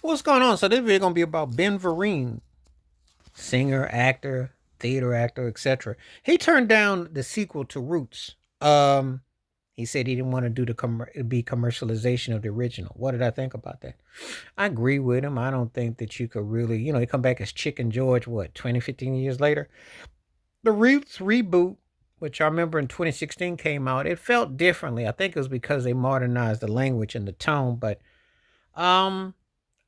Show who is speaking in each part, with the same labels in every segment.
Speaker 1: What's going on? So this video gonna be about Ben Vereen, singer, actor, theater actor, etc. He turned down the sequel to Roots. He said he didn't want to do be commercialization of the original. What did I think about that? I agree with him. I don't think that you could really, he come back as Chicken George, what, 20, 15 years later? The Roots reboot, which I remember in 2016 came out, it felt differently. I think it was because they modernized the language and the tone, but um,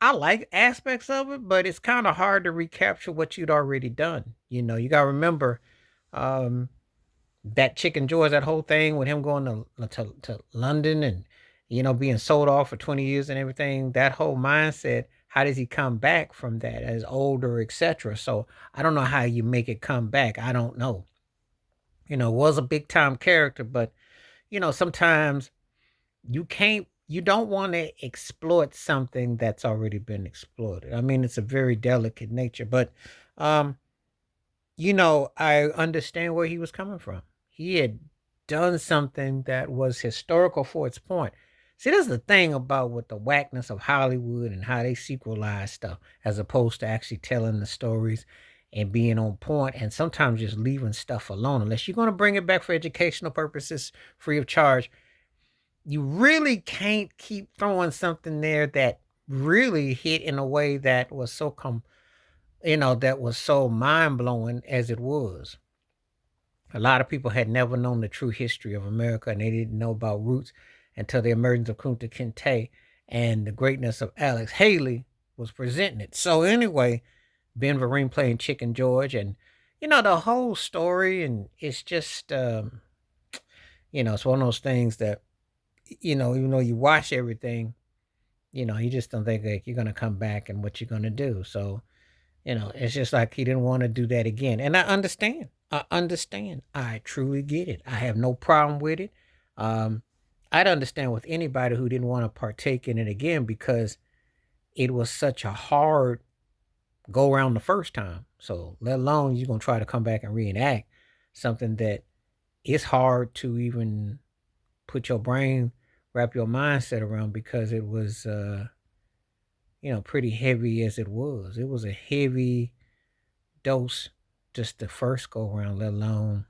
Speaker 1: I like aspects of it, but it's kind of hard to recapture what you'd already done. You got to remember um, that Chicken George, that whole thing with him going to London and, being sold off for 20 years and everything, that whole mindset. How does he come back from that as older, etc.? So I don't know how you make it come back. I don't know. Was a big time character, but, sometimes you don't want to exploit something that's already been exploited. I mean, it's a very delicate nature, but um I understand where he was coming from. He had done something that was historical for its point. See, that's the thing about with the whackness of Hollywood and how they sequelize stuff as opposed to actually telling the stories and being on point and sometimes just leaving stuff alone. Unless you're going to bring it back for educational purposes free of charge, you really can't keep throwing something there that really hit in a way that was that was so mind blowing as it was. A lot of people had never known the true history of America and they didn't know about roots until the emergence of Kunta Kinte and the greatness of Alex Haley was presenting it. So anyway, Ben Vereen playing Chicken George and the whole story, and it's just it's one of those things that even though you watch everything, you just don't think like you're gonna come back and what you're gonna do. So, it's just like he didn't want to do that again. And I understand. I understand. I truly get it. I have no problem with it. Um, I'd understand with anybody who didn't want to partake in it again because it was such a hard go around the first time. So let alone you're gonna try to come back and reenact something that is hard to even put your brain wrap your mindset around because it was pretty heavy as it was. It was a heavy dose just the first go around, let alone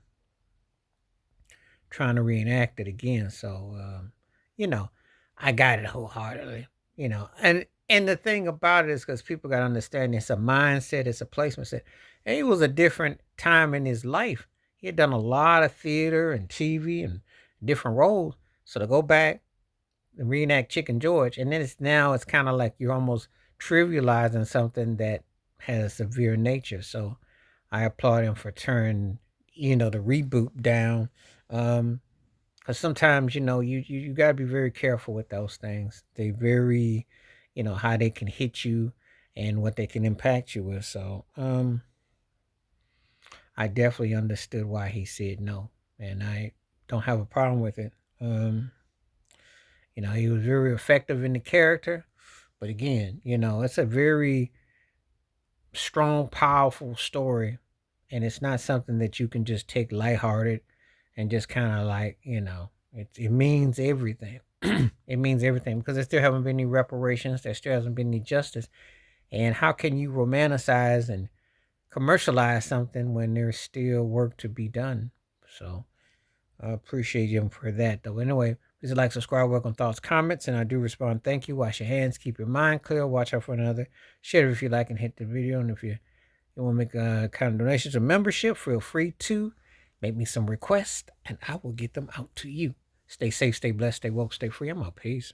Speaker 1: trying to reenact it again. So you know, I got it wholeheartedly. And the thing about it is because people got to understand it's a mindset, it's a placement set. And it was a different time in his life. He had done a lot of theater and TV and different roles. So to go back and reenact Chicken George, and then it's kind of like you're almost trivializing something that has a severe nature. So I applaud him for turning, the reboot down. Because sometimes, you got to be very careful with those things. They very, how they can hit you and what they can impact you with. So I definitely understood why he said no. And I don't have a problem with it. He was very effective in the character. But again, it's a very strong, powerful story. And it's not something that you can just take lighthearted and just kind of like, it means everything. It means everything because there still haven't been any reparations. There still hasn't been any justice. And how can you romanticize and commercialize something when there's still work to be done? So I appreciate you for that, though. Anyway, please like, subscribe, welcome thoughts, comments, and I do respond. Thank you. Wash your hands, keep your mind clear, watch out for another. Share it if you like and hit the video. And if you want to make a kind of donations or membership, feel free to make me some requests and I will get them out to you. Stay safe, stay blessed, stay woke, stay free. I'm out. Peace.